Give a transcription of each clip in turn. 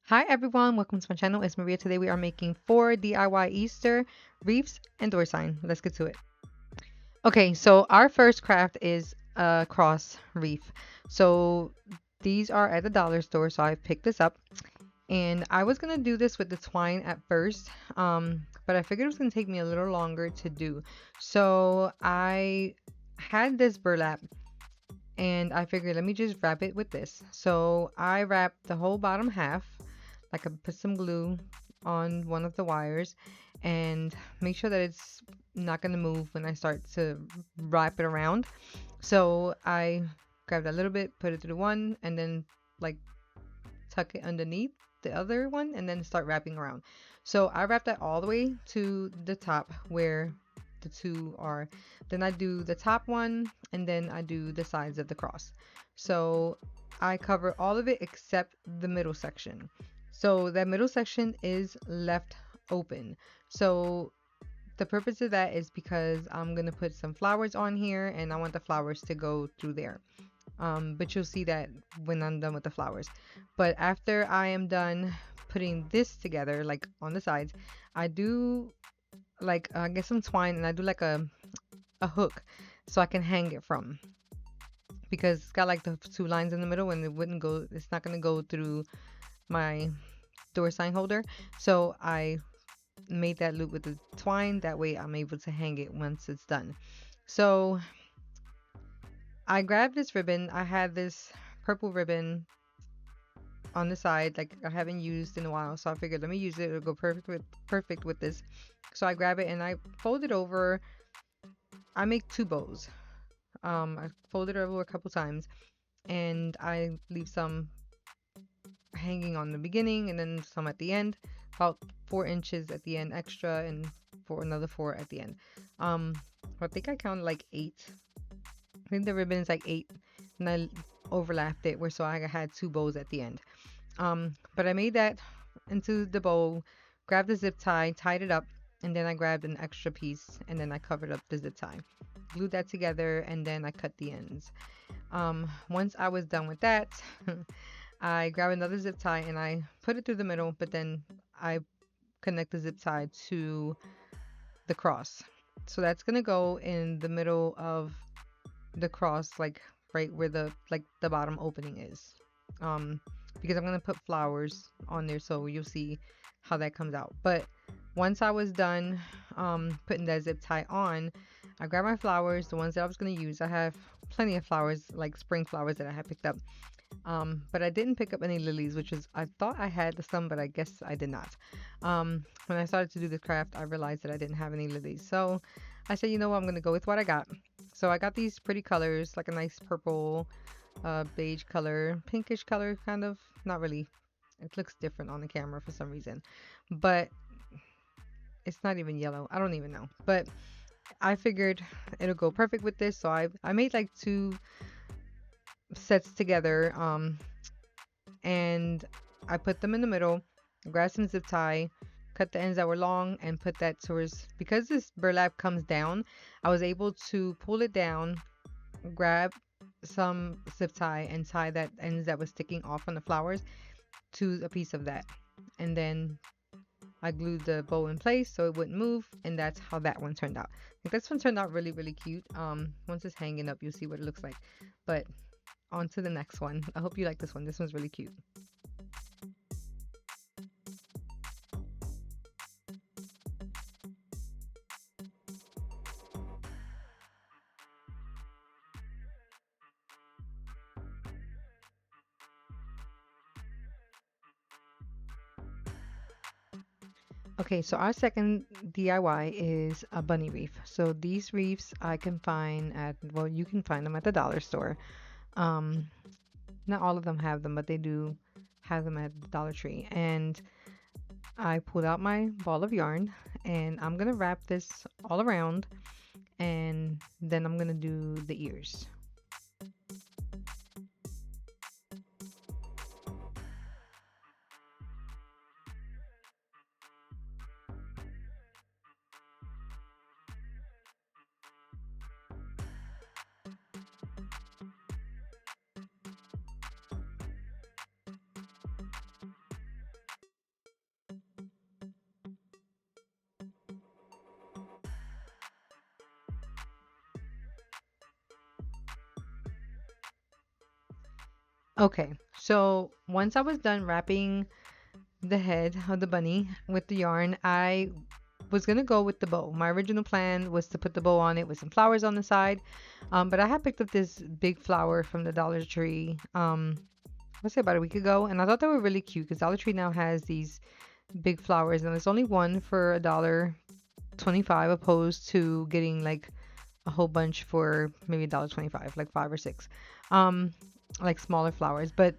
Hi everyone, welcome to my channel. It's Maria. Today we are making 4 DIY Easter wreaths and door sign. Let's get to it. Okay, so our first craft is a cross wreath. So these are at the dollar store, so I picked this up. And I was gonna do this with the twine at first, but I figured it was gonna take me a little longer to do. So I had this burlap and I figured let me just wrap it with this. So I wrapped the whole bottom half, like I put some glue on one of the wires and make sure that it's not going to move when I start to wrap it around. So I grabbed a little bit, put it through one, and then like tuck it underneath the other one and then start wrapping around. So I wrap that all the way to the top where the two are. Then I do the top one and then I do the sides of the cross. So I cover all of it except the middle section. So that middle section is left open. So the purpose of that is because I'm gonna put some flowers on here and I want the flowers to go through there. But you'll see that when I'm done with the flowers. But after I am done putting this together, like on the sides, I do like get some twine and I do like a hook so I can hang it from because it's got like the two lines in the middle and it's not gonna go through my door sign holder. So I made that loop with the twine. That way I'm able to hang it once it's done. So I grabbed this ribbon. I had this purple ribbon on the side like I haven't used in a while, so I figured let me use it. It'll go perfect with this. So I grab it and I fold it over. I make two bows. I fold it over a couple times and I leave some hanging on the beginning and then some at the end, about 4 inches at the end extra and for another four at the end. um I think I counted like eight. I think the ribbon is like eight and I overlapped it where so I had two bows at the end. But I made that into the bow, grabbed the zip tie, tied it up, and then I grabbed an extra piece and then I covered up the zip tie, glued that together, and then I cut the ends. Once I was done with that, I grabbed another zip tie and I put it through the middle, but then I connect the zip tie to the cross. So that's gonna go in the middle of the cross, like right where the bottom opening is. Um, because I'm gonna put flowers on there, so you'll see how that comes out. But once I was done putting that zip tie on, I grabbed my flowers, the ones that I was gonna use. I have plenty of flowers, like spring flowers that I had picked up. But I didn't pick up any lilies, which is I thought I had some, but I guess I did not. When I started to do the craft, I realized that I didn't have any lilies. So I said, you know what, I'm gonna go with what I got. So I got these pretty colors, like a nice purple, beige color, pinkish color, kind of. Not really. It looks different on the camera for some reason, but it's not even yellow. I don't even know. But I figured it'll go perfect with this, so I made like two sets together. And I put them in the middle, grabbed some zip tie, cut the ends that were long, and put that towards, because this burlap comes down, I was able to pull it down, grab some zip tie, and tie that ends that was sticking off on the flowers to a piece of that. And then I glued the bow in place so it wouldn't move, and that's how that one turned out. Like, this one turned out really, really cute. Once it's hanging up, you'll see what it looks like. But on to the next one. I hope you like this one. This one's really cute. Okay, so our second DIY is a bunny wreath. So these wreaths I can find at, well, you can find them at the dollar store. Um, Not all of them have them, but they do have them at the Dollar Tree. And I pulled out my ball of yarn and I'm gonna wrap this all around and then I'm gonna do the ears. Okay, so once I was done wrapping the head of the bunny with the yarn, I was gonna go with the bow. My original plan was to put the bow on it with some flowers on the side, but I had picked up this big flower from the Dollar Tree, let's say about a week ago, and I thought they were really cute because Dollar Tree now has these big flowers, and there's only one for $1.25, opposed to getting like a whole bunch for maybe $1.25, like five or six, um, like smaller flowers. But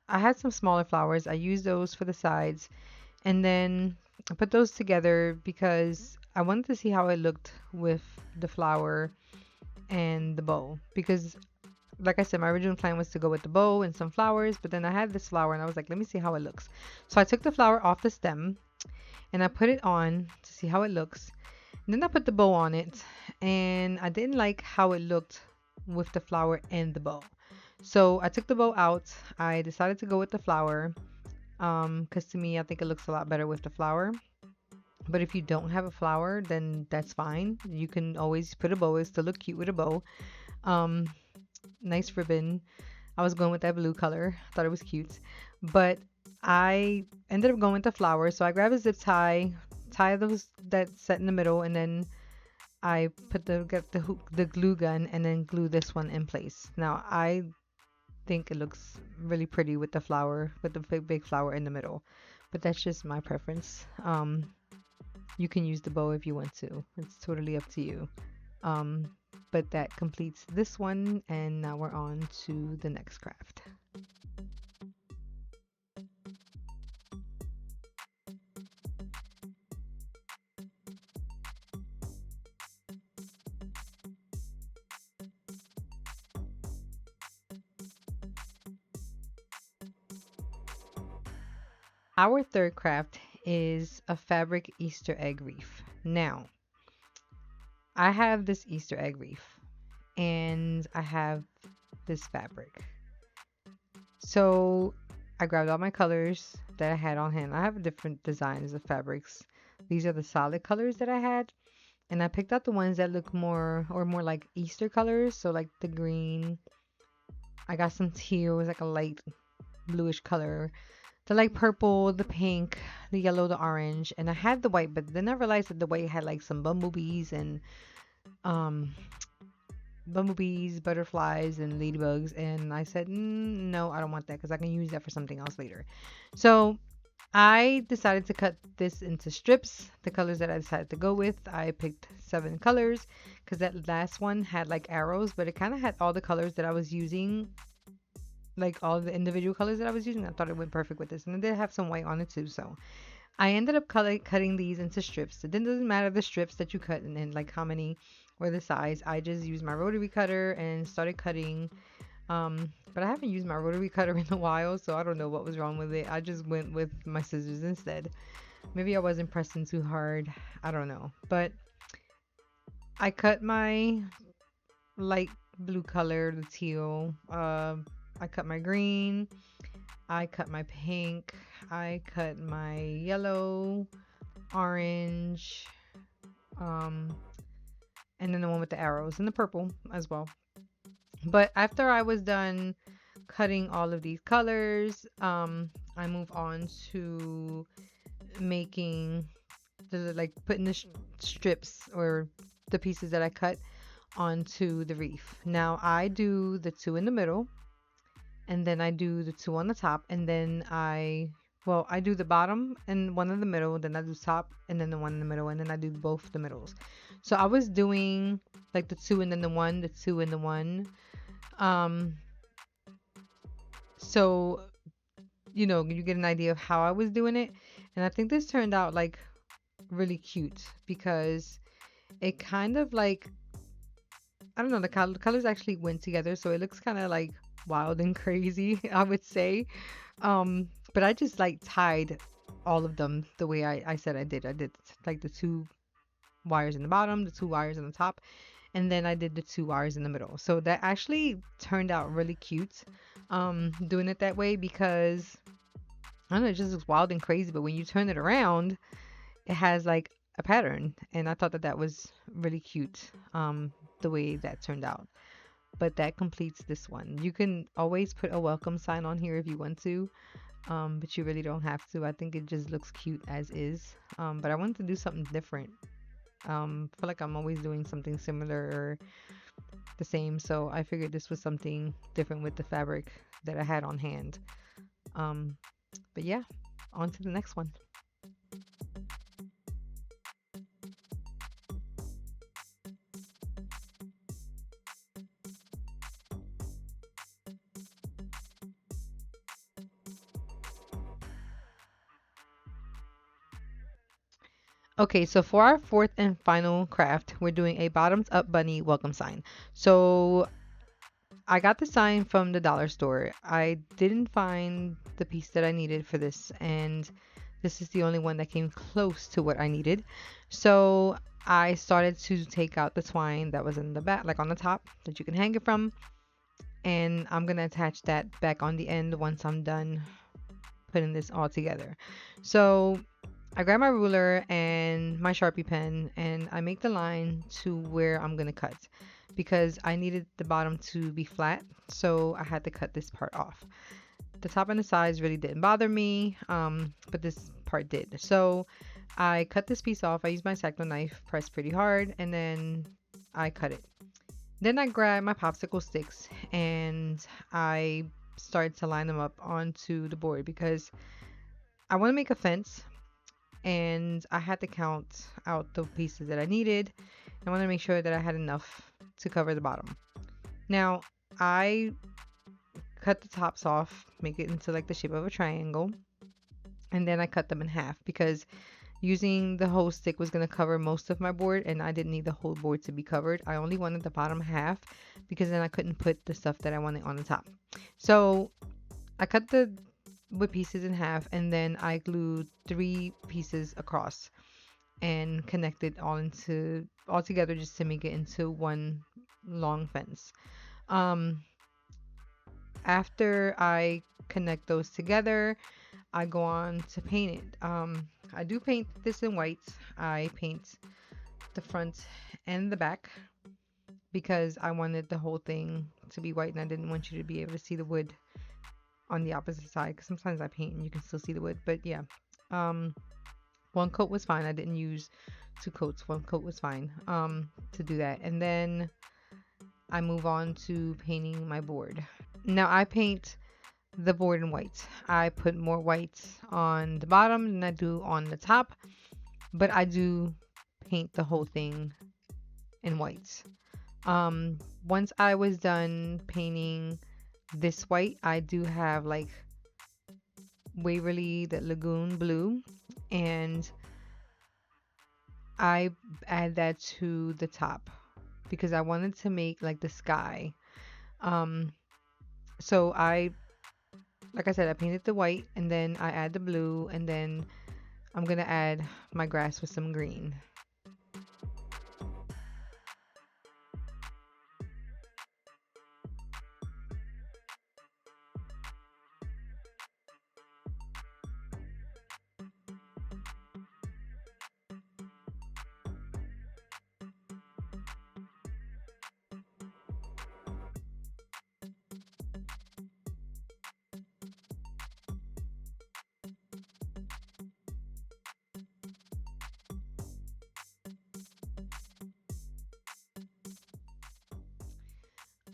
I had some smaller flowers. I used those for the sides, and then I put those together because I wanted to see how it looked with the flower and the bow. Because, like I said, my original plan was to go with the bow and some flowers, but then I had this flower and I was like, let me see how it looks. So I took the flower off the stem and I put it on to see how it looks. And then I put the bow on it, and I didn't like how it looked with the flower and the bow. So I took the bow out. I decided to go with the flower, because to me, I think it looks a lot better with the flower. But if you don't have a flower, then that's fine. You can always put a bow. It still look cute with a bow. Um, Nice ribbon. I was going with that blue color. Thought it was cute. But I ended up going with the flower. So I grabbed a zip tie, tie those that set in the middle, and then I get the hook, the glue gun, and then glue this one in place. Now I think it looks really pretty with the flower, with the big flower in the middle. But that's just my preference. You can use the bow if you want to. It's totally up to you. Um, but that completes this one, and now we're on to the next craft. Our third craft is a fabric Easter egg wreath. Now, I have this Easter egg wreath, and I have this fabric. So I grabbed all my colors that I had on hand. I have different designs of fabrics. These are the solid colors that I had, and I picked out the ones that look more like Easter colors. So like the green. I got some teal, it's like a light bluish color. The light purple, the pink, the yellow, the orange, and I had the white, but then I realized that the white had like some bumblebees and um bumblebees, butterflies, and ladybugs, and I said, no, I don't want that because I can use that for something else later. So I decided to cut this into strips, the colors that I decided to go with. I picked 7 colors because that last one had like arrows, but it kind of had all the colors that I was using, like all the individual colors that I was using. I thought it went perfect with this, and it did have some white on it too. So I ended up cutting these into strips. It then doesn't matter the strips that you cut and like how many or the size. I just used my rotary cutter and started cutting. But I haven't used my rotary cutter in a while, so I don't know what was wrong with it. I just went with my scissors instead. Maybe I wasn't pressing too hard. I don't know. But I cut my light blue color, the teal. I cut my green. I cut my pink. I cut my yellow, orange, um, and then the one with the arrows and the purple as well. But after I was done cutting all of these colors, I move on to making the like putting the strips or the pieces that I cut onto the wreath. Now I do the two in the middle, and then I do the two on the top, and then I do the bottom and one in the middle, then I do top and then the one in the middle, and then I do both the middles. So I was doing like the two and then the one, the two and the one. Um, so you get an idea of how I was doing it, and I think this turned out like really cute because it kind of like I don't know, the colors actually went together, so it looks kind of like wild and crazy, I would say. But I just like tied all of them the way I said I did. I did like the two wires in the bottom, the two wires on the top, and then I did the two wires in the middle. So that actually turned out really cute, doing it that way because I don't know, it just looks wild and crazy. But when you turn it around, it has like a pattern, and I thought that that was really cute, the way that turned out. but that completes this one. You can always put a welcome sign on here if you want to, but you really don't have to. I think it just looks cute as is. But I wanted to do something different. I feel like I'm always doing something similar or the same, so I figured this was something different with the fabric that I had on hand. Um, but yeah, on to the next one. Okay, so for our fourth and final craft, we're doing a bottoms up bunny welcome sign. So I got the sign from the dollar store. I didn't find the piece that I needed for this, and this is the only one that came close to what I needed. So I started to take out the twine that was in the back, like on the top, that you can hang it from, and I'm gonna attach that back on the end once I'm done putting this all together. So I grab my ruler and my Sharpie pen and I make the line to where I'm gonna cut because I needed the bottom to be flat, so I had to cut this part off. The top and the sides really didn't bother me, but this part did. So I cut this piece off. I used my X-Acto knife, pressed pretty hard, and then I cut it. Then I grabbed my popsicle sticks and I started to line them up onto the board because I want to make a fence and I had to count out the pieces that I needed. I wanted to make sure that I had enough to cover the bottom. Now, I cut the tops off, make it into like the shape of a triangle, and then I cut them in half because using the whole stick was going to cover most of my board and I didn't need the whole board to be covered. I only wanted the bottom half because then I couldn't put the stuff that I wanted on the top. So I cut the wood pieces in half and then I glued 3 pieces across and connected all together just to make it into one long fence. Um, After I connect those together, I go on to paint it. I do paint this in white. I paint the front and the back because I wanted the whole thing to be white and I didn't want you to be able to see the wood on the opposite side because sometimes I paint and you can still see the wood. But yeah, um, one coat was fine. I didn't use 2 coats. One coat was fine to do that. And then I move on to painting my board. Now I paint the board in white. I put more white on the bottom than I do on the top, but I do paint the whole thing in white. Once I was done painting this white, I do have like Waverly, the Lagoon blue, and I add that to the top because I wanted to make like the sky. Um, so like I said, I painted the white and then I add the blue and then I'm gonna add my grass with some green.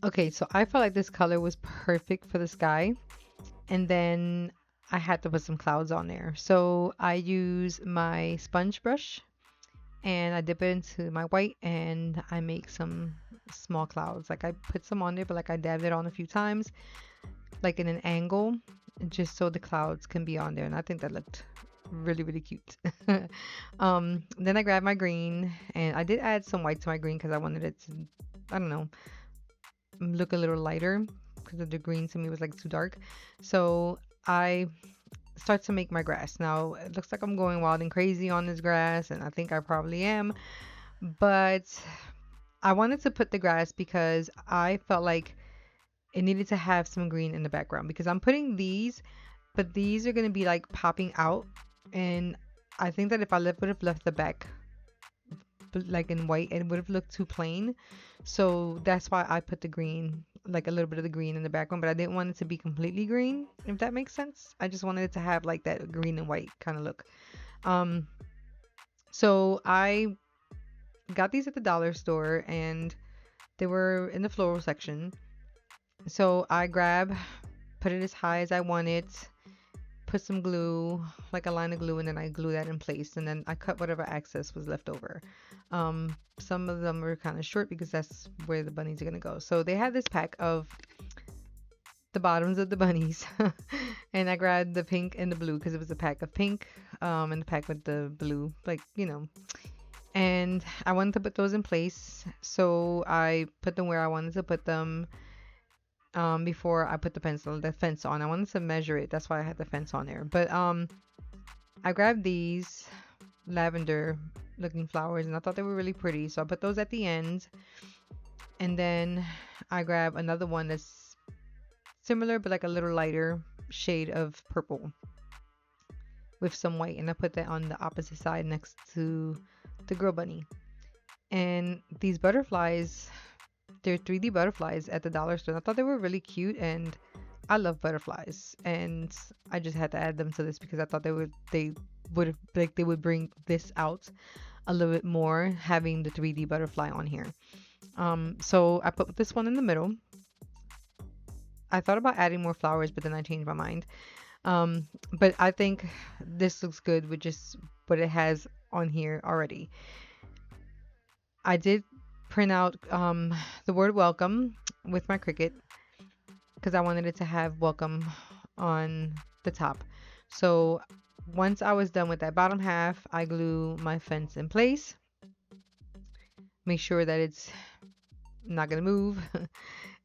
Okay, so I felt like this color was perfect for the sky. And then I had to put some clouds on there. So I use my sponge brush and I dip it into my white and I make some small clouds. Like I put some on there, but like I dabbed it on a few times, like in an angle, just so the clouds can be on there. And I think that looked really, really cute. Then I grabbed my green and I did add some white to my green because I wanted it to, I don't know, look a little lighter because the green to me was like too dark. So I start to make my grass. Now it looks like I'm going wild and crazy on this grass, and I think I probably am. But I wanted to put the grass because I felt like it needed to have some green in the background because I'm putting these, but these are going to be like popping out. And I think that if I would have left the back like in white, it would have looked too plain. So that's why I put the green, like a little bit of the green in the background, but I didn't want it to be completely green, if that makes sense. I just wanted it to have like that green and white kind of look. Um, so I got these at the dollar store and they were in the floral section. So I put it as high as I wanted, put some glue, like a line of glue, and then I glue that in place. And then I cut whatever excess was left over. Some of them were kind of short because that's where the bunnies are going to go. So they had this pack of the bottoms of the bunnies. And I grabbed the pink and the blue because it was a pack of pink and the pack with the blue, like, And I wanted to put those in place. So I put them where I wanted to put them before I put the fence on. I wanted to measure it. That's why I had the fence on there. But I grabbed these lavender looking flowers and I thought they were really pretty. So I put those at the end. And then I grab another one that's similar but like a little lighter shade of purple with some white. And I put that on the opposite side next to the girl bunny. And these butterflies, they're 3D butterflies at the dollar store. I thought they were really cute and I love butterflies and I just had to add them to this because I thought they would bring this out a little bit more having the 3D butterfly on here. So I put this one in the middle. I thought about adding more flowers, but then I changed my mind. But I think this looks good with just what it has on here already. I did print out the word welcome with my Cricut because I wanted it to have welcome on the top. So once I was done with that bottom half, I glue my fence in place. Make sure that it's not going to move.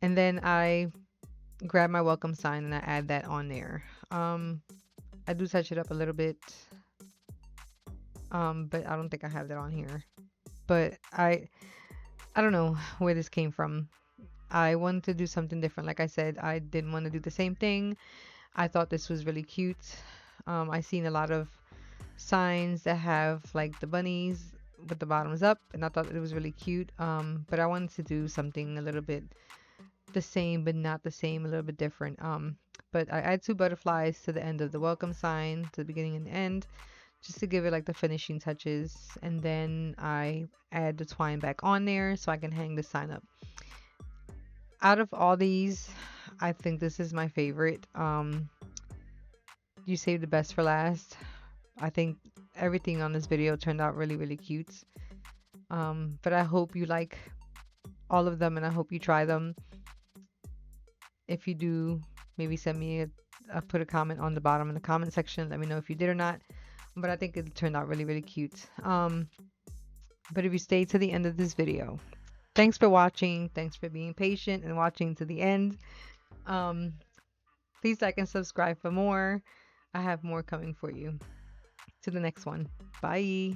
And then I grab my welcome sign and I add that on there. I do touch it up a little bit, but I don't think I have that on here. But I don't know where this came from. I wanted to do something different. Like I said, I didn't want to do the same thing. I thought this was really cute. I seen a lot of signs that have like the bunnies with the bottoms up, and I thought it was really cute. But I wanted to do something a little bit the same, but not the same, a little bit different. But I add 2 butterflies to the end of the welcome sign, to the beginning and the end, just to give it like the finishing touches. And then I add the twine back on there so I can hang the sign up. Out of all these, I think this is my favorite. You saved the best for last. I think everything on this video turned out really, really cute. But I hope you like all of them and I hope you try them. If you do, maybe send me put a comment on the bottom in the comment section. Let me know if you did or not. But I think it turned out really, really cute. But if you stayed to the end of this video, thanks for watching. Thanks for being patient and watching to the end. Please like and subscribe for more. I have more coming for you. To the next one. Bye.